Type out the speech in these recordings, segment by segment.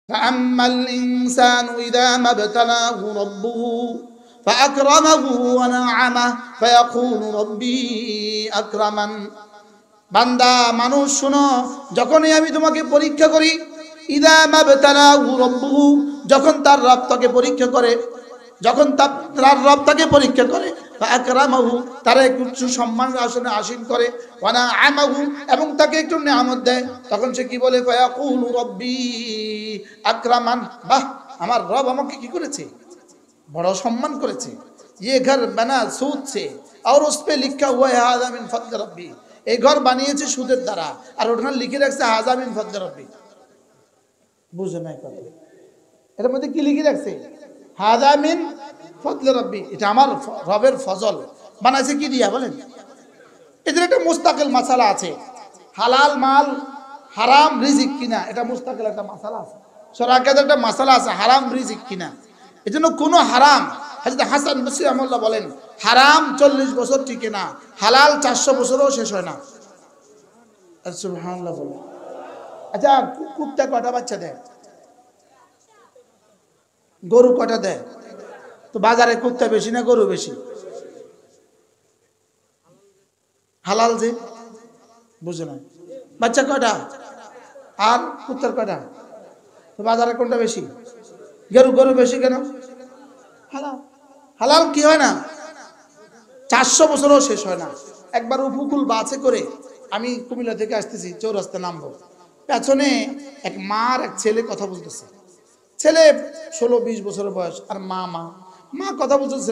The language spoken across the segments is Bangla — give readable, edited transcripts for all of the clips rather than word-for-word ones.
فأما الإنسان إذا ما ابتلاه ربه فأكرمه ونعمه فيقول ربي أكرمن। বান্দা মানুষ শোনো, যখনই আমি তোমাকে পরীক্ষা করি, ইদা মাবতালাহু রব্বুহু, যখন তার রব তাকে পরীক্ষা করে, যখন তার রব তাকে পরীক্ষা করে, ফাআকরামাহু, তার একটু সম্মান আসনে আসীন করে, ওয়া নাআমাহু, এবং তাকে একটু নিয়ামত দেয়, তখন সে কি বলে? ফায়াকুলু রব্বি আকরামান। বাহ, আমার রব আমাকে কি করেছে? বড় সম্মান করেছে। ये घर बना सूद से और उस पे लिखा हुआ है हाज़ा मिन फज़ल रब्बी। এই ঘর বানিয়েছে সুদের দ্বারা, আর ওখানে লিখে রাখছে হাযা মিন ফজল রব্বি। বুঝে নাই কথা? এর মধ্যে কি লিখে রাখছে? হাযা মিন ফজল রব্বি, এটা আমার রবের ফজল। বানাইছে কি দিয়া বলেন? এদের একটা মুস্তাকিল মাসালা আছে, হালাল মাল হারাম রিজিক কিনা, এটা মুস্তাকিল একটা মাসালা আছে। শরীয়তের একটা মাসালা আছে, হারাম রিজিক কিনা। এজন্য কোনো হারাম, হযরত হাসান বসরি রাহিমাহুল্লাহ বলেন, হারাম 40 বছর টিকে না, হালাল 400 বছরও শেষ হয় না। সুবহানাল্লাহ বলেন। আচ্ছা, কুত্তা কয়টা বাচ্চা দেয়? গরু কয়টা দেয়? তো বাজারে কুত্তা বেশি না গরু বেশি? হালাল যে, বুঝে না। বাচ্চা কয়টা আর কুত্তার কয়টা? তো বাজারে কোনটা বেশি? গরু বেশি কেন? হালাল। হালাল কি হয় না, 400 বছরও শেষ হয় না। একবার উপকূল বাসে করে আমি কুমিল্লা থেকে আসতেছি, চৌরাস্তা নামবো, পেছনে এক মার এক ছেলে কথা বলতেছে। ছেলে 16-20 বছরের বয়স, আর মা কথা বলতেছে।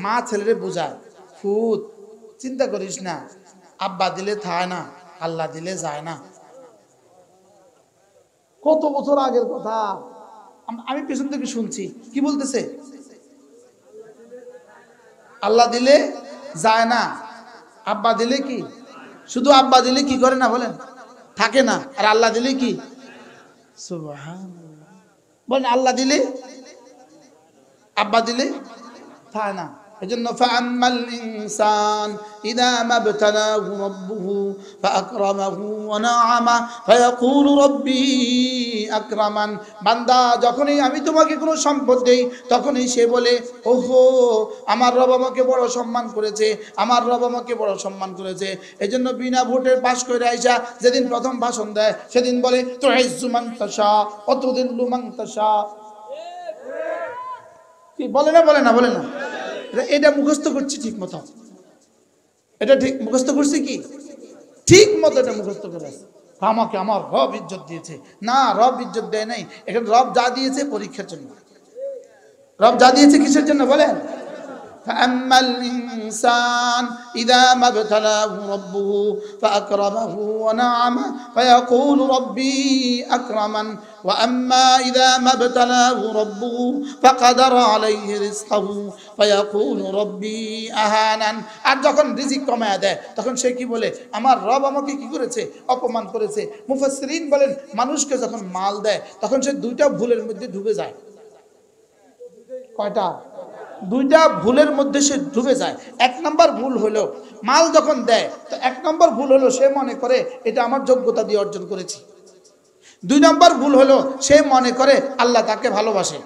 মা ছেলেরে বোঝায়, ফুত চিন্তা করিস না, আব্বা দিলে থায় না, আল্লাহ দিলে যায় না। কত বছর আগের কথা, আমি পেছন থেকে শুনছি। কি বলতেছে? আল্লাহ দিলে যায় না, আব্বা দিলে কি, শুধু আব্বা দিলে কি করে না বলেন, থাকে না, আর আল্লাহ দিলে কি? সুবহানাল্লাহ বলেন, আল্লাহ দিলে, আব্বা দিলে থাকে না। এজন্য ফাআম্মাল ইনসান ইযা মাবতালাহু রাব্বুহু ফাআকরামাহু ওয়া নাআমা ফায়াকুলু রাব্বি আকরামান। বান্দা যখনই আমি তোমাকে কোনো সম্পদ দেই, তখনই সে বলে, ওহো আমার রব আমাকে বড় সম্মান করেছে, আমার রব আমাকে বড় সম্মান করেছে। এজন্য বিনা ভোটে পাস করে আইসা যেদিন প্রথম ভাষণ দেয়, সেদিন বলে তুইজ্জু মান তাশা ওয়া তুযিল্লু মান তাশা। কি বলে না? এটা মুখস্থ করছি ঠিক মতো, এটা ঠিক মুখস্থ করছি, কি ঠিক মতো এটা মুখস্থ করে আছে। আমাকে আমার রব ইজ্জত দিয়েছে না, রব ইজ্জত দেয় নাই। এখানে রব যা দিয়েছে পরীক্ষার জন্য। রব যা দিয়েছে কিসের জন্য বলেন? فأما الإنسان إذا ما ابتلاه ربه فأكرمه ونعمه فيقول ربي أكرمن وأما إذا ما ابتلاه ربه فقدر عليه رزقه فيقول ربي أهانن। আর যখন রিজিক কমায় দেয়, তখন সে কি বলে? আমার রব আমাকে কি করেছে? অপমান করেছে। মুফাসসিরিন বলেন, মানুষকে যখন মাল দেয়, তখন সে দুইটা ভুলের মধ্যে ডুবে যায়। কয়টা? দুইটা ভুলের মধ্যে সে ডুবে যায়। এক নম্বর ভুল হলো, মাল যখন দেয়, তো এক নম্বর ভুল হলো সে মনে করে এটা আমার যোগ্যতা দিয়ে অর্জন করেছি। 2 নম্বর ভুল হলো সে মনে করে আল্লাহ তাকে ভালোবাসে।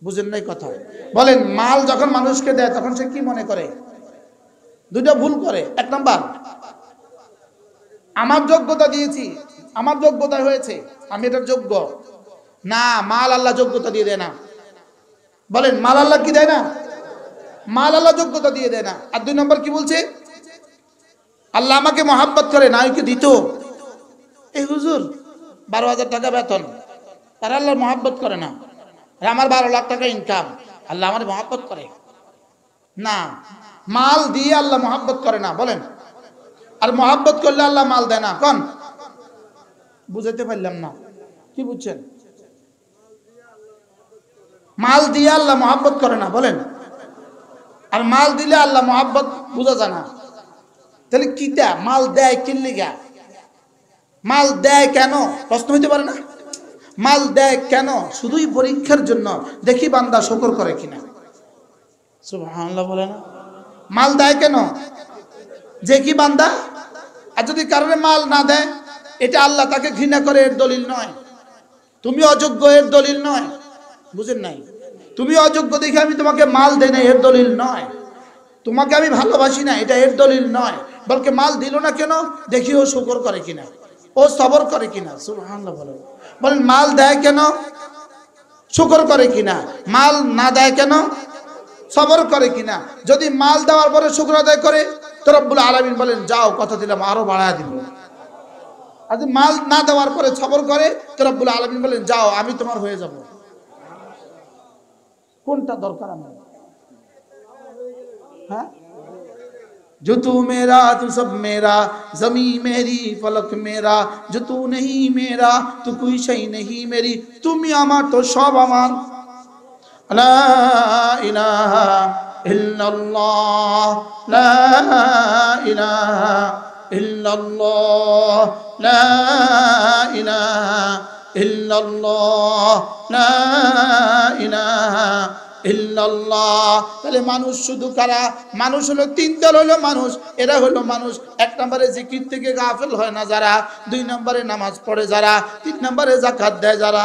বুঝেন নাই কথা? বলেন, মাল যখন মানুষকে দেয় তখন সে কি মনে করে? দুইটা ভুল করে। এক নম্বর, আমার যোগ্যতা দিয়েছি, আমার যোগ্যতা হয়েছে, আমি এটার যোগ্য না। মাল আল্লাহ যোগ্যতা দিয়ে দেয় না। বলেন, মাল আল্লাহ কি দেয় না? মাল আল্লাহ যোগ্যতা দিয়ে দেয় না। আর 2 নম্বর কি বলছে? আল্লাহ আমাকে মহাব্বত করে না, ওকে দিত। এই হুজুর 12,000 টাকা বেতন, তার আল্লাহ মহাব্বত করে না। আর আমার 12 লাখ টাকা ইনকাম, আল্লাহ আমার মহাব্বত করে না। মাল দিয়ে আল্লাহ মহাব্বত করে না। বলেন, আর মহাব্বত করলে আল্লাহ মাল দেয় না। কোন? বুঝাইতে পারলাম না, কি বুঝছেন? মাল দিয়ে আল্লাহ মহাব্বত করে না, বলেন, আর মাল দিলে আল্লাহ মহাব্বত বুঝা যায় না। তাহলে কিটা মাল দেয়? কি লিগা মাল দেয়? কেন প্রশ্ন হইতে পারে না? মাল দেয় কেন? শুধুই পরীক্ষার জন্য, দেখি বান্দা শুকর করে কিনা। সুবহানাল্লাহ বলে না? মাল দেয় কেন? যে কি বান্দা, আর যদি কারণে মাল না দেয়, এটা আল্লাহ তাকে ঘৃণা করে এর দলিল নয়। তুমি অযোগ্য এর দলিল নয়। বুঝেন নাই? তুমি অযোগ্য দেখে আমি তোমাকে মাল দেই না এর দলিল নয়। তোমাকে আমি ভালোবাসি না এটা এর দলিল নয়। বলকে মাল দিল না কেন, দেখি ও শুকর করে কিনা, ও সবর করে কিনা। সুবহানাল্লাহ বলেন। বলেন মাল দেয় কেন, শুকর করে কিনা। মাল না দেয় কেন, সবর করে কিনা। যদি মাল দেওয়ার পরে শুকর আদায় করে তো রব্বুল আলামিন বলেন যাও কথা দিলাম আরো বাড়ায় দিব। আর যদি মাল না দেওয়ার পরে সবর করে তো রব্বুল আলামিন বলেন যাও আমি তোমার হয়ে যাব। কোনটা দরকার আমার? হ্যাঁ, जो तू मेरा तू सब मेरा, जमी मेरी फलक मेरा, जो तू नहीं मेरा तू कोई शई नहीं मेरी। তুমি আমার তো সব আমার। লা ইলাহা ইল্লাল্লাহ, লা ইলাহা ইল্লাল্লাহ, লা ইলাহা ইল্লাল্লাহ, লা ইলাহা ইল্লাল্লাহ। তাহলে মানুষ শুধু কারা? মানুষ হলো তিন দল হলো মানুষ। এরা হলো মানুষ, এক নম্বরে জিকির থেকে গাফিল হয় না যারা, দুই নম্বরে নামাজ পড়ে যারা, তিন নম্বরে যাকাত দেয় যারা।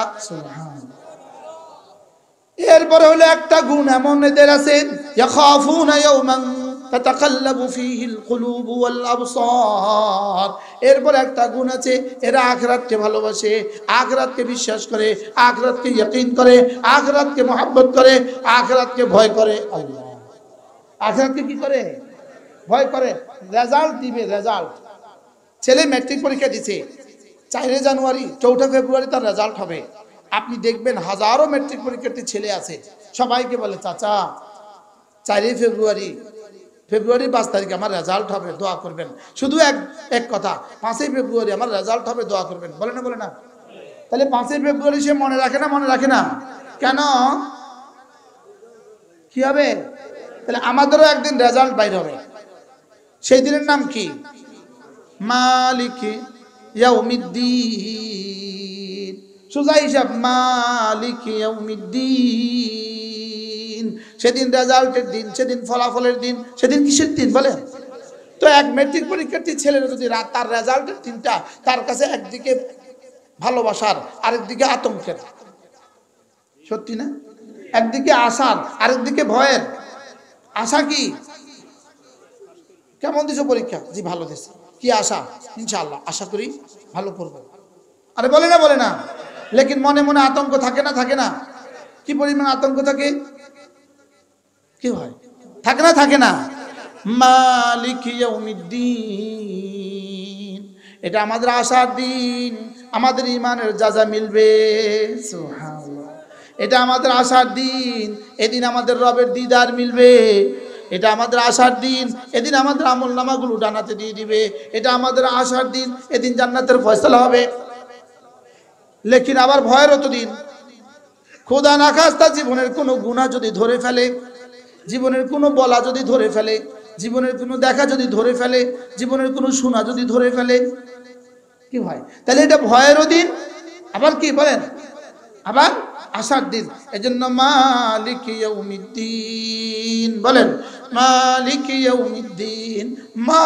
এরপরে হলো একটা গুণ এমন এদের আছে, ইয়াখাফুনা ইয়াওমান তাতাকাল্লাবু ফীহিল কুলুবু ওয়াল আবসার। এরপর একটা গুণ আছে, এরা আখিরাতকে ভালোবাসে, আখিরাতকে বিশ্বাস করে, আখিরাতকে ইয়াকিন করে, আখিরাতকে মহব্বত করে, আখিরাতকে ভয় করে। আল্লাহ আখিরাতকে কি করে? ভয় করে। রেজাল্ট দিবে, রেজাল্ট। ছেলে ম্যাট্রিক পরীক্ষা দিছে, 4 জানুয়ারি 4 ফেব্রুয়ারি তার রেজাল্ট হবে। আপনি দেখবেন হাজারো ম্যাট্রিক পরীক্ষার্থী ছেলে আছে, সবাইকে বলে চাচা 4 ফেব্রুয়ারি 5 তারিখে আমার রেজাল্ট হবে, দোয়া করবেন। শুধু এক কথা, 5 ফেব্রুয়ারি আমার রেজাল্ট হবে, দোয়া করবেন। বলে না, বলে না? তাহলে 5 ফেব্রুয়ারি সে মনে রাখে না, মনে রাখে না কেন? কি হবে? তাহলে আমাদেরও একদিন রেজাল্ট বাইর হবে। সেই দিনের নাম কি? মালিকি ইয়াউমিদ্দিন। সোজা হিসাব, মালিকি ইয়াউমিদ্দিন। সেদিন রেজাল্টের দিন, সেদিন ফলাফলের দিন, সেদিন কিসের দিন বলেন? তো এক ম্যাট্রিক পরীক্ষার্থী ছেলের যদি তার রেজাল্টের দিনটা তার কাছে একদিকে ভালোবাসার, আরেকদিকে আতঙ্কের, সত্যি না? একদিকে আশার, আরেকদিকে ভয়ের। আশা কি? কেমন দিছো পরীক্ষা? জি ভালো দিছি। কি আশা? ইনশাআল্লাহ, আশা করি ভালো করব। আরে বলে না, বলে না? লেকিন মনে মনে আতঙ্ক থাকে না, থাকে না? কি পরিমাণ আতঙ্ক থাকে? কি হয়? থাকে না, থাকে না? মালিক ইয়াউমিদ্দিন, এটা আমাদের আশার দিন, আমাদের ঈমানের যাজা মিলবে। সুবহানাল্লাহ। এটা আমাদের আশার দিন, এদিন আমাদের রবের দিদার মিলবে। এটা আমাদের আশার দিন, এদিন আমাদের আমলনামাগুলো ডানাতে দিয়ে দিবে। এটা আমাদের আশার দিন, এদিন জান্নাতের ফয়সালা হবে। লেকিন আবার ভয়েরও তো দিন। খোদা না খাস্তা জীবনের কোনো গুনাহ যদি ধরে ফেলে, জীবনের কোনো বলা যদি ধরে ফেলে, জীবনের কোনো দেখা যদি ধরে ফেলে, জীবনের কোনো শোনা যদি ধরে ফেলে, কি হয়? তাহলে এটা ভয়েরও দিন, আবার কি বলেন? আবার আশার দিন। এজন্য মালিক ইয়াউমিদ্দিন বলেন, মালিক ইয়াউমিদ্দিন। মা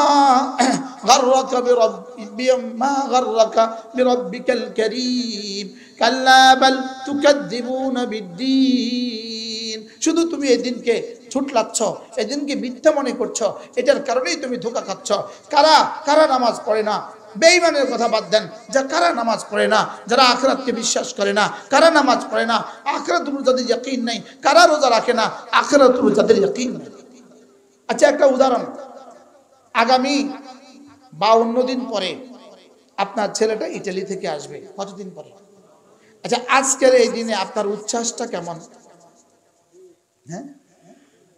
গাররাকা বিরাব্বিকাল কারীম কাল্লা বাল তুকাদ্দিবুনা বিদ্দীন। শুধু তুমি এই দিনকে ছুটলাচ্ছ, এই দিনকে মিথ্যা মনে করছো, এটার কারণেই তুমি ধোঁকা খাচ্ছ। কারা কারা নামাজ পড়ে না? বেঈমানের কথা বাদ দেন, যা কারা নামাজ পড়ে না, যারা আখিরাতকে বিশ্বাস করে না, কারা নামাজ পড়ে না, আখিরাতের উপর যাদের ইয়াকিন নাই, কারা রোজা রাখে না, আখিরাতের উপর যাদের ইয়াকিন নাই। আচ্ছা একটা উদাহরণ, আগামী 52 দিন পরে আপনার ছেলেটা ইতালি থেকে আসবে। কতদিন পরে? আচ্ছা আজকের এই দিনে আপনার উচ্ছ্বাসটা কেমন? হ্যাঁ,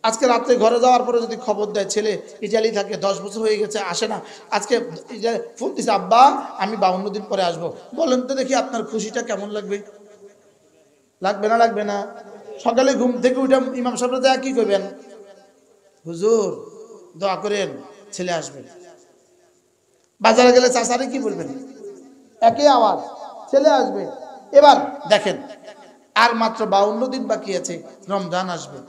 আজকে রাত্রে ঘরে যাওয়ার পরে যদি খবর দেয় ছেলে ইতালি থাকে, 10 বছর হয়ে গেছে আসে না, আজকে ফোন দিছে আব্বা আমি 52 দিন পরে আসবো, বলেন তো দেখি আপনার খুশিটা কেমন লাগবে? লাগবে না, লাগবে না? সকালে ঘুম থেকে উঠে ইমাম সাহেবের দেয়া কি করবেন? হুজুর দোয়া করেন ছেলে আসবে। বাজারে গেলে চাচারে কি বলবেন? একই আওয়াজ, ছেলে আসবে। এবার দেখেন আর মাত্র 52 দিন বাকি আছে, রমজান আসবে।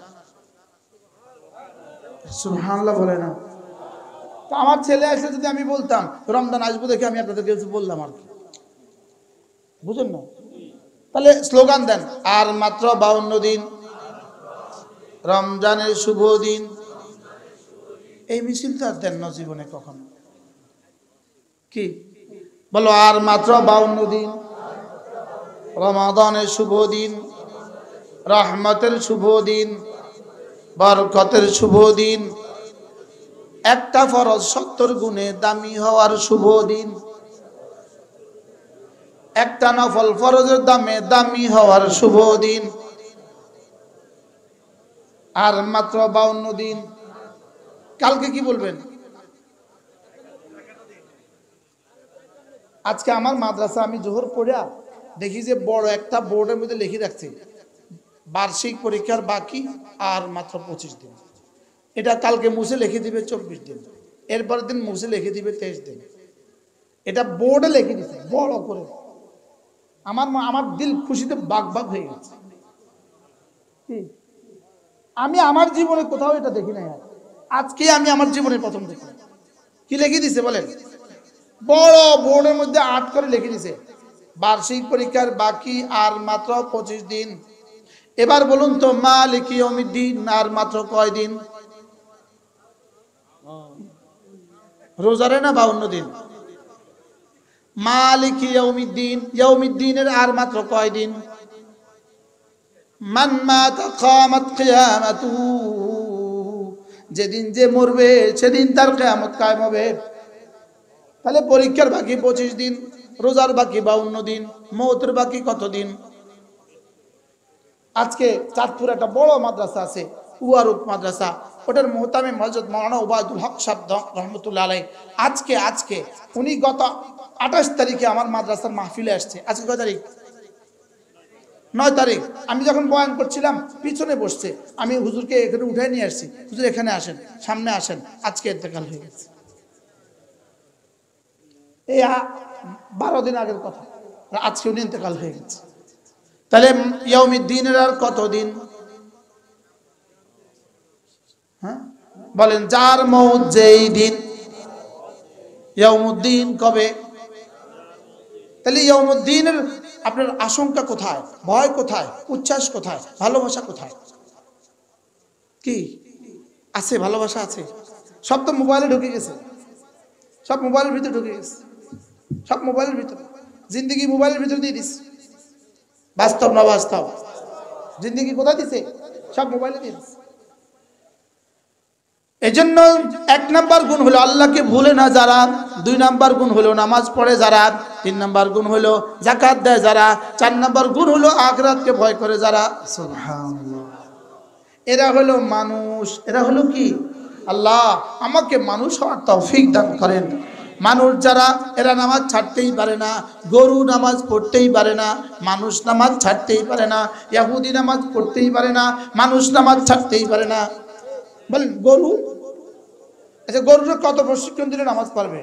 সুবহানাল্লাহ বলে না? তো আমার ছেলে আসলে যদি আমি বলতাম রমজান আসবো দেখে আমি আপনাদেরকে বললাম আর কি, বুঝেন না? তাহলে স্লোগান দেন, আর মাত্র 52 দিন রমজানের শুভ দিন। এই মিছিল তো আর দেন না জীবনে কখনো। কি বলো, আর মাত্র 52 দিন রমাদানের শুভ দিন, রহমতের শুভ দিন, বরকতের শুভ দিন, একটা ফরজ 70 গুণে দামি হওয়ার শুভ দিন, একটা নফল ফরজের দামে দামি হওয়ার শুভ দিন। আর মাত্র 52 দিন। কালকে কি বলবেন? আজকে আমার মাদ্রাসা আমি জোহর পড়া দেখি যে বড় একটা বোর্ডের মধ্যে লিখে রাখছে বার্ষিক পরীক্ষার বাকি আর মাত্র 25 দিন। এটা কালকে মুছে লিখে দিবে 24 দিন, এরপরের দিন মুছে লিখে দিবে 23 দিন। এটা বোর্ডে লিখে দিছে বড় করে। আমার দিল খুশিতে বাগ বাগ হয়ে গেছে। আমি আমার জীবনে কোথাও এটা দেখি নাই। আজকে আমি আমার জীবনে প্রথম দেখি। কি লিখে দিছে বলেন? বড় বোর্ডের মধ্যে 8 করে লিখে দিছে বার্ষিক পরীক্ষার বাকি আর মাত্র 25 দিন। এবার বলুন তো, মালিকি ইয়াউমিদ্দিন আর মাত্র কয় দিন? রোজারে না 52 দিন? মালিকি ইয়াউমিদ্দিন, ইয়াউমিদ্দিনের আর মাত্র কয় দিন? মান মাতা কামাত কিয়ামাতুহু, যেদিন যে মরবে সেদিন তার কিয়ামত কায়েম হবে। তাহলে পরীক্ষার বাকি 25 দিন, রোজার বাকি 52 দিন, মওতের বাকি কত দিন? আজকে চাঁদপুর একটা বড় মাদ্রাসা আছে, উয়ারুক মাদ্রাসা, ওটার মুহতামিম হযরত মাওলানা উবাইদুল হক সাহেব রহমাতুল্লাহ আলাইহি আজকে উনি গত 28 তারিখে আমার মাদ্রাসার মাহফিলে আসছে। আজকে কয় তারিখ? 9 তারিখ। আমি যখন বয়ান করছিলাম পিছনে বসছে, আমি হুজুরকে এখানে উঠাই নিয়ে আসছি, হুজুর এখানে আসেন, সামনে আসেন। আজকে ইন্তেকাল হয়ে গেছে। এই 12 দিন আগের কথা, আজকে উনি ইন্তেকাল হয়ে গেছে। তাহলে ইয়াউমিদ্দিনের আর কত দিন? হ্যাঁ বলেন, যার মউত যেই দিন। ইয়াউমুদ্দিন কবে? তাহলে ইয়াউমুদ্দিনের আপনার আশঙ্কা কোথায়, ভয় কোথায়, উচ্ছ্বাস কোথায়, ভালোবাসা কোথায়? কি আছে? ভালোবাসা আছে? সব তো মোবাইলে ঢুকে গেছে, সব মোবাইলের ভিতরে ঢুকে গেছে, সব মোবাইলের ভিতরে। জিন্দেগি মোবাইলের ভিতরে দিয়ে দিস। বাস্তব না বাস্তব? জিন্দেগি কোথায় দিছে? সব মোবাইলে দিয়ে দিছে। এজন্য 1 নাম্বার গুণ হলো আল্লাহকে ভুলে না যারা, 2 নাম্বার গুণ হলো নামাজ পড়ে যারা, 3 নাম্বার গুণ হলো যাকাত দেয় যারা, 4 নাম্বার গুণ হলো আখিরাতকে ভয় করে যারা। সুবহানাল্লাহ। এরা হলো মানুষ। এরা হলো কি? আল্লাহ আমাকে মানুষ হওয়ার তৌফিক দান করেন। মানুষ যারা, এরা নামাজ ছাড়তেই পারে না, গরু নামাজ পড়তেই পারে না, মানুষ নামাজ ছাড়তেই পারে না, ইহুদি নামাজ পড়তেই পারে না, মানুষ নামাজ ছাড়তেই পারে না। বলেন গরু, আচ্ছা গরুর কত প্রশিক্ষণ দিলে নামাজ পড়বে?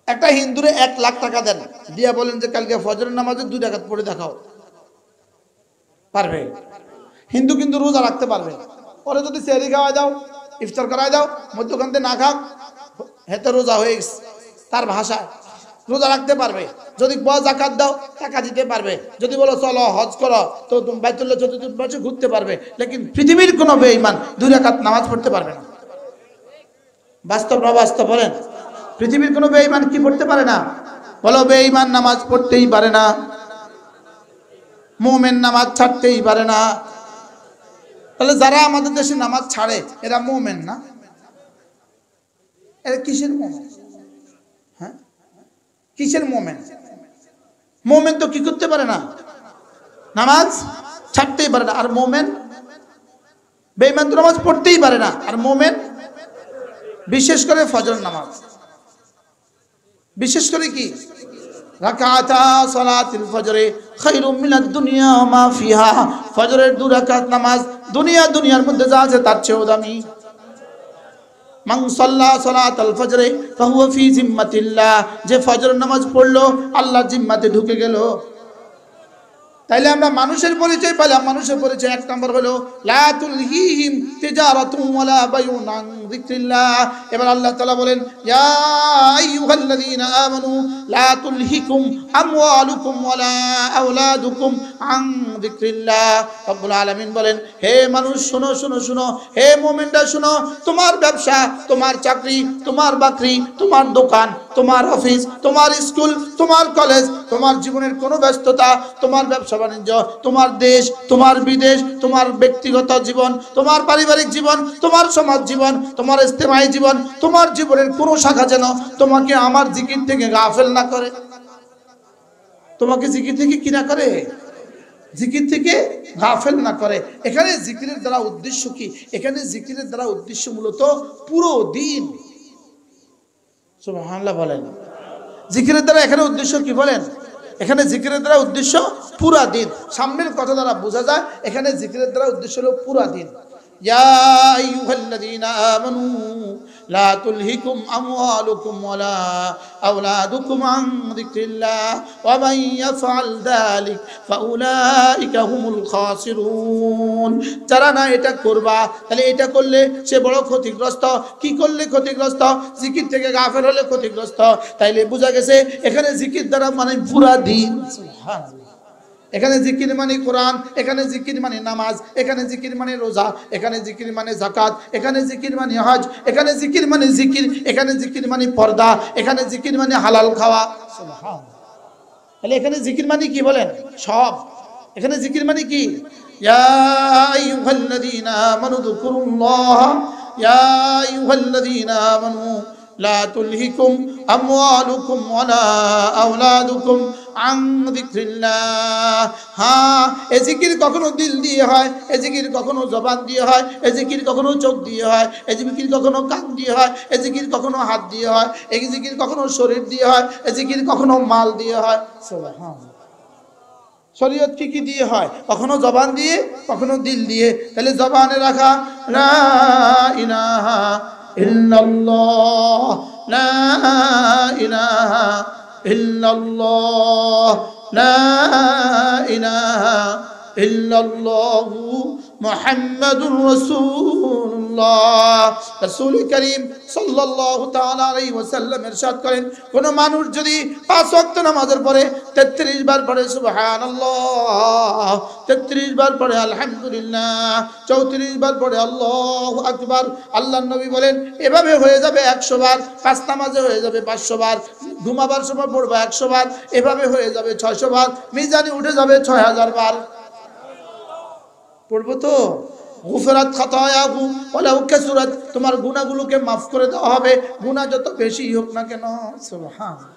একটা হিন্দুরে 1 লাখ টাকা দেন, দিয়া বলেন যে কালকে ফজরের নামাজে 2 রাকাত পড়ে দেখাও, পারবে? হিন্দু কিন্তু রোজা রাখতে পারবে। পরে যদি সেহরি খাওয়াই দাও, ইফতার করাই দাও, মধ্যখান্তে না খাও, হেতে রোজা হয়ে গেছে তার ভাষায়। রোজা রাখতে পারবে। যদি বড় যাকাত দাও, টাকা দিতে পারবে। যদি বলো চলো হজ করো, তো তুমি বাইতুল্লাহ চতুর্থ ঘুরতে পারবে। লেকিন পৃথিবীর কোনো বেঈমান 2 রাকাত নামাজ পড়তে পারবে না। বাস্তব না বাস্তব বলেন? পৃথিবীর কোনো বেঈমান কি পড়তে পারে না? বলো, বেঈমান নামাজ পড়তেই পারে না, মুমিন নামাজ ছাড়তেই পারে না। তাহলে যারা আমাদের দেশে নামাজ ছাড়ে এরা মুমিন না? এরা কিসের মুমিন? হ্যাঁ, কিসের মুমিন? মুমিন তো কি করতে পারে না? নামাজ ছাড়তেই পারে না। আর মুমিন? বেঈমান তো নামাজ পড়তেই পারে না, আর মুমিন বিশেষ করে ফজর নামাজ, বিশেষ করে কি রাকাতা সালাতুল ফজরে খায়রুম মিনাদ দুনিয়া মা ফিহা, ফজরের 2 রাকাত নামাজ দুনিয়ার মধ্যে যা আছে তার চেয়েও দামি। মান সাল্লা সালাতাল ফজরে ফাহুয়া ফি জিম্মাতিল্লাহ, যে ফজর নামাজ পড়লো আল্লাহর জিম্মাতে ঢুকে গেল। তাইলে আমরা মানুষের পরিচয় পেলাম। মানুষের পরিচয় এক নম্বর হলো লা তুলহিহিম তিজারাতুন ওয়ালা বাইউন আন যিকরিল্লাহ। এবার আল্লাহ তাআলা বলেন ইয়া আইয়ুহাল্লাযীনা আমানু লা তুলহিকুম আমওয়ালুকুম ওয়ালা আওলাদুকুম আন যিকরিল্লাহ। রব্বুল আলামিন বলেন হে মানুষ শোনো শোনো শোনো, হে মুমিনরা শোনো, তোমার ব্যবসা, তোমার চাকরি, তোমার বাকরি, তোমার দোকান, তোমার অফিস, তোমার স্কুল, তোমার কলেজ, তোমার জীবনের কোনো ব্যস্ততা, তোমার ব্যবসা বাণিজ্য, তোমার দেশ, তোমার বিদেশ, তোমার ব্যক্তিগত জীবন, তোমার পারিবারিক জীবন, তোমার সমাজ জীবন, তোমার ইজতিমাই জীবন, তোমার জীবনের কোনো শাখা যেন তোমাকে আমার জিকির থেকে গাফেল না করে। তোমাকে জিকির থেকে কি না করে? জিকির থেকে গাফেল না করে। এখানে জিকিরের দ্বারা উদ্দেশ্য কি? এখানে জিকিরের দ্বারা উদ্দেশ্য মূলত পুরো দিন। সুবহানাল্লাহ বলেন। জিকিরের দ্বারা এখানে উদ্দেশ্য কি বলেন? এখানে জিকিরের দ্বারা উদ্দেশ্য পুরা দিন। সামনের কথা দ্বারা বোঝা যায় এখানে জিকিরের দ্বারা উদ্দেশ্য হলো পুরা দিন। ইয়া আইয়ুহাল্লাযীনা আমানু লা তুলহিকুম আমওয়ালুকুম ওয়ালা আওলাদুকুম আন যিকরিল্লাহ ওয়া মান ইয়াফআল যালিক ফাউলাইকা হুমুল খাসিরুন। যারা না এটা করবা, তাহলে এটা করলে সে বড় ক্ষতিগ্রস্ত। কি করলে ক্ষতিগ্রস্ত? জিকির থেকে গাফেল হলে ক্ষতিগ্রস্ত। তাইলে বোঝা গেছে এখানে জিকির দ্বারা মানে পুরা দিন। সুবহানাল্লাহ। এখানে জিকির মানে কোরআন, এখানে জিকির মানে নামাজ, এখানে জিকির মানে রোজা, এখানে জিকির মানে যাকাত, এখানে জিকির মানে হজ, এখানে জিকির মানে জিকির, এখানে জিকির মানে পর্দা, এখানে জিকির মানে হালাল খাওয়া। সুবহানাল্লাহ। তাহলে এখানে জিকির মানে কি বলেন? সব। এখানে জিকির মানে কি? ইয়া আইয়ুহাল্লাযীনা আমানু যকুরুল্লাহ ইয়া আইয়ুহাল্লাযীনা আমানু লা তুলহিকুম আমওয়ালুকুম ওয়ালা আওলাদুকুম আন যিকরিল্লাহ। হ্যাঁ, এই জিকির কখনো দিল দিয়ে হয়, এই জিকির কখনো জবান দিয়ে হয়, এই জিকির কখনো চোখ দিয়ে হয়, এই জিকির কখনো কান দিয়ে হয়, এই জিকির কখনো হাত দিয়ে হয়, এই জিকির কখনো শরীর দিয়ে হয়, এই জিকির কখনো মাল দিয়ে হয়। সুবহানাল্লাহ। শরীয়ত কি দিয়ে হয়? কখনো জবান দিয়ে, কখনো দিল দিয়ে। তাহলে জবানে রাখা লা ইলাহা ইল্লাল্লাহ, লা ইলাহা ইল্লাল্লাহ, লা ইলাহা ইল্লাল্লাহু মুহাম্মাদুর রাসূলুল্লাহ। রাসূল করিম সাল্লাল্লাহু তাআলা আলাইহি ওয়াসাল্লাম ইরশাদ করেন, কোন মানুষ যদি 5 ওয়াক্ত নামাজের পরে 33 বার পড়ে সুবহানাল্লাহ, 33 বার পড়ে আলহামদুলিল্লাহ, 34 বার পড়ে আল্লাহু আকবার, আল্লাহর নবী বলেন এভাবে হয়ে যাবে 100 বার। 5 নামাজে হয়ে যাবে 500 বার, ঘুমাবার সময় পড়বে 100 বার, এভাবে হয়ে যাবে 600 বার, মিজানে উঠে যাবে 6000 বার। পড়বো তো? গুফরাত খাতায়াহু ওয়ালাউ কাসুরাত, তোমার গুনাহগুলোকে মাফ করে দেওয়া হবে, গুনাহ যত বেশি হোক না কেন। সুবহানাল্লাহ।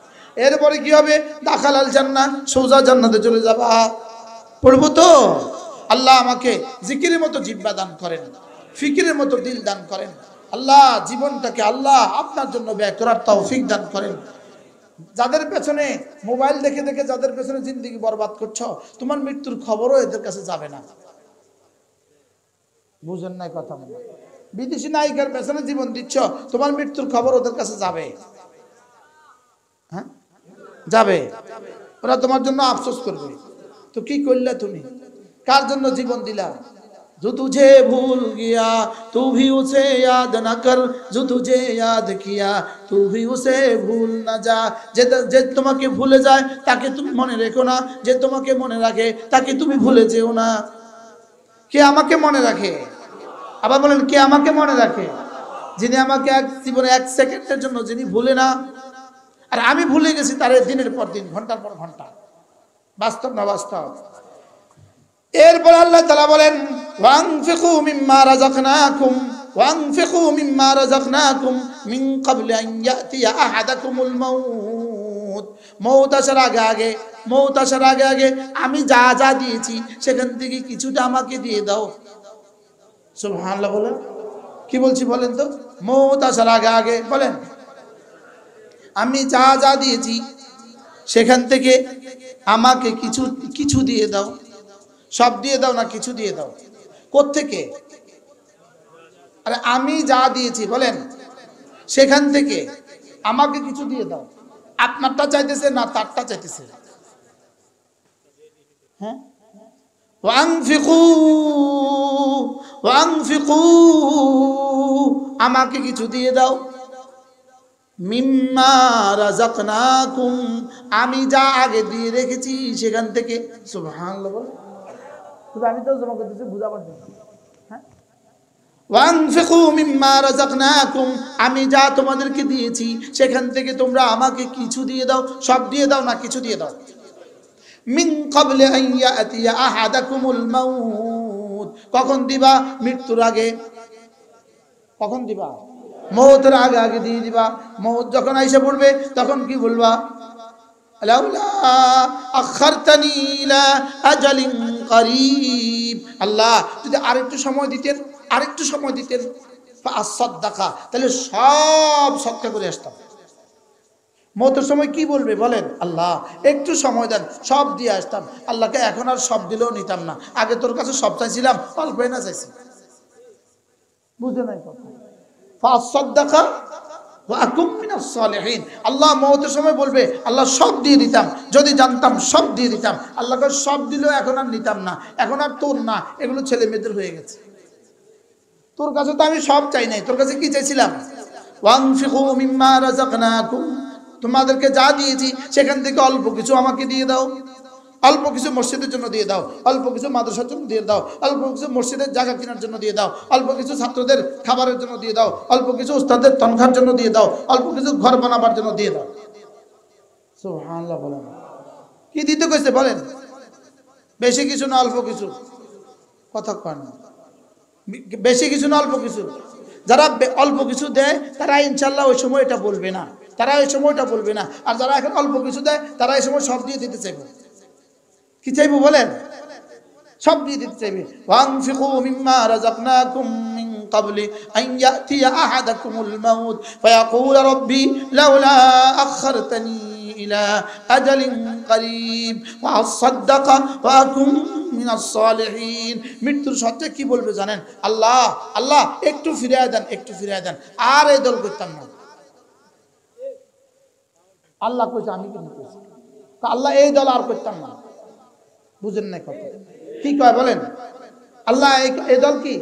এরপরে কি হবে? দাখালাল জান্নাহ, সোজা জান্নাতে চলে যাবা। পড়বো তো? আল্লাহ আমাকে জিকিরের মতো জিহ্বা দান করেন, ফিকিরের মতো দিল দান করেন। আল্লাহ জীবনটাকে আল্লাহ আপনার জন্য ব্যয় করার তৌফিক দান করেন। যাদের পেছনে মোবাইল দেখে দেখে যাদের পেছনে জিন্দেগি বরবাদ করছো, তোমার মৃত্যুর খবরও এদের কাছে যাবে না। বুঝেন নাই কথা? মনে বিদেশি নায়িকার পেছনে জীবন দিচ্ছ, তোমার মৃত্যুর খবর ওদের কাছে যাবে। হ্যাঁ, যাবে। ওরা তোমার জন্য আফসোস করবে। তো কি করলে তুমি? কার জন্য জীবন দিলা? जो तुझे भूल गया तू भी उसे याद न कर, जो तुझे याद किया तू भी उसे भूल न जा। যে তোমাকে ভুলে যায় তাকে তুমি মনে রেখো না, যে তোমাকে মনে রাখে তাকে তুমি ভুলে যেও না। কে আমাকে মনে রাখে? আবার বলেন, কে আমাকে মনে রাখে? যিনি আমাকে এক জীবনে 1 সেকেন্ডের জন্য যিনি ভুলে না। আর আমি ভুলে গেছি তারে দিনের পর দিন, ঘন্টার পর ঘন্টা। বাস্তব না বাস্তব? এরপর আল্লাহ তাআলা বলেন ওয়ানফিকু মিম্মা রাযাকনাকুম ওয়ানফিকু মিম্মা রাযাকনাকুম মিন ক্বাবলি আন ইয়াতিয়া আহাদাকুমুল মাউত। মউত আসার আগে মউত আসার আগে আমি যা যা দিয়েছি সেখান থেকে কিছুটা আমাকে দিয়ে দাও। সুবহানাল্লাহ বলেন। কি বলছি বলেন তো? মউত আসার আগে বলেন আমি যা যা দিয়েছি সেখান থেকে আমাকে কিছু কিছু দিয়ে দাও। সব দিয়ে দাও না কিছু দিয়ে দাও? কোত্থেকে? আরে আমি যা দিয়েছি বলেন সেখান থেকে আমাকে কিছু দিয়ে দাও। আপনারটা চাইতেছে না তারটা চাইতেছে? হ্যাঁ, ওয়ানফিকু ওয়ানফিকু, আমাকে কিছু দিয়ে দাও, মিম্মা রাযাকনাকুম, আমি যা আগে দিয়ে রেখেছি সেখান থেকে। সুবহানাল্লাহ। শুধু আমি তো জমা করতেছি বুঝাবার জন্য। হ্যাঁ, ওয়ানফিকু মিম্মা রাযাকনাকুম, আমি যা তোমাদেরকে দিয়েছি সেখান থেকে তোমরা আমাকে কিছু দিয়ে দাও। সব দিয়ে দাও না কিছু দিয়ে দাও। মিন ক্বাবলি আন ইয়াতিয়া আহাদাকুমুল মাউত, কখন দিবা? মৃত্যুর আগে। কখন দিবা? মৌতের আগে আগে দিয়ে দিবা। মৌত যখন আইসা পড়বে তখন কি বলবা? লাউলা আখারতানি ইলা আজালিন করিব, আল্লাহ যদি আরেকটু সময় দিতেন, আরেকটু সময় দিতেন, ফাআসাদদাকা, তাহলে সব সদকা করে আসতাম। মৌতের সময় কি বলবে বলেন? আল্লাহ একটু সময় দেন, সব দিয়ে আসতাম। আল্লাহকে এখন আর সব দিলেও নিতাম না, আগে তোর কাছে সব চাইছিলাম, অল্প না চাইছি। বুঝে নাই কথা? ফাসাদদাকা ওয়া আকুম মিনাস সালিহিন, আল্লাহ মওতের সময় বলবে আল্লাহ সব দিয়ে দিতাম, যদি জানতাম সব দিয়ে দিতাম। আল্লাহকে সব দিলেও এখন আর নিতাম না, এখন আর তোর না, এগুলো ছেলে মেয়েদের হয়ে গেছে। তোর কাছে তো আমি সব চাই নাই, তোর কাছে কি চাইছিলাম? ওয়ানফিকু মিম্মা রাযাকনাকুম, তোমাদেরকে যা দিয়েছি সেখান থেকে অল্প কিছু আমাকে দিয়ে দাও। অল্প কিছু মসজিদের জন্য দিয়ে দাও, অল্প কিছু মাদ্রাসার জন্য দিয়ে দাও, অল্প কিছু মসজিদের জায়গা কেনার জন্য দিয়ে দাও, অল্প কিছু ছাত্রদের খাবারের জন্য দিয়ে দাও, অল্প কিছু উস্তাদের তনখার জন্য দিয়ে দাও, অল্প কিছু ঘর বানাবার জন্য দিয়ে দাও। সুবহানাল্লাহ বলেন। কি দিতে কইছে বলেন? বেশি কিছু না অল্প কিছু? কথা কয় না। বেশি কিছু না অল্প কিছু? যারা অল্প কিছু দেয় তারা ইনশাল্লাহ ওই সময় এটা বলবে না, তারা ওই সময়টা বলবে না। আর যারা এখন অল্প কিছু দেয় তারা এই সময় সব দিয়ে দিতে চাইবে। কি চাইবো বলেন? সব দিয়ে দিতে চাইবে। ওয়ানফিকু মিম্মা রাযাকনাকুম মিন ক্বাবলি আন ইয়াতিয়া আহাদাকুমুল মাউত ফায়াকুল রাব্বি লাউলা আখারতানি ইলা আজালিন করিব ফাআসাদদাকা ওয়া আকুম মিনাস সালিহিন। মৃত্যুর শয্যায় কি বলবে জানেন? আল্লাহ আল্লাহ একটু ফিরিয়ে দেন, একটু ফিরিয়ে দেন, আর এই দল করতাম না। আল্লাহ কইছে, আমি কি কইছি? আল্লাহ এই দল আর করতাম না। বুঝেন না কথা? কি কয় বলেন? আল্লাহ এই দল কি?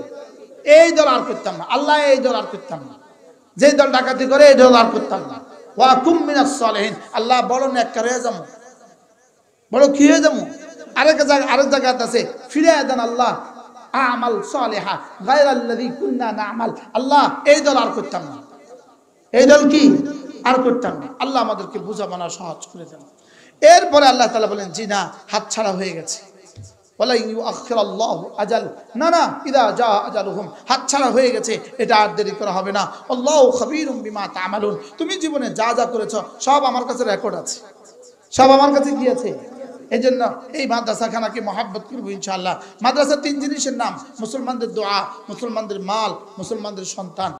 এই দল আর করতাম না। আল্লাহ এই দল আর করতাম না। যে দল ডাকাতি করে এই দল আর করতাম না। ওয়া কুম মিনাস সালিহিন, আল্লাহ বড় নেককার হয়ে যাবো, বড় কি হয়ে যাবো। আরেক জায়গা আছে, ফিরে দেন আল্লাহ আমাল সালিহা গায়রাল্লাযী কুননা না'মাল, আল্লাহ এই দল আর করতাম না। এই দল কি আর করতাম না। আল্লাহ আমাদেরকে বুঝা মানা সহজ করে দেন। এরপরে আল্লাহ তাআলা বলেন জি না, হাত ছাড়া হয়ে গেছে। ওয়ালা ইউআখিরাল্লাহু আজাল, না না, ইদা জা আজালুহুম, হাত ছাড়া হয়ে গেছে, এটা আর দেরি করা হবে না। আল্লাহু খাবীরুম বিমা তা'মালুন, তুমি জীবনে যা যা করেছো সব আমার কাছে রেকর্ড আছে, সব আমার কাছে কি আছে। এই জন্য এই মাদ্রাসাখানাকে মহাব্বত করবো ইনশাআল্লাহ। মাদ্রাসা তিন জিনিসের নাম: মুসলমানদের দোয়া, মুসলমানদের মাল, মুসলমানদের সন্তান।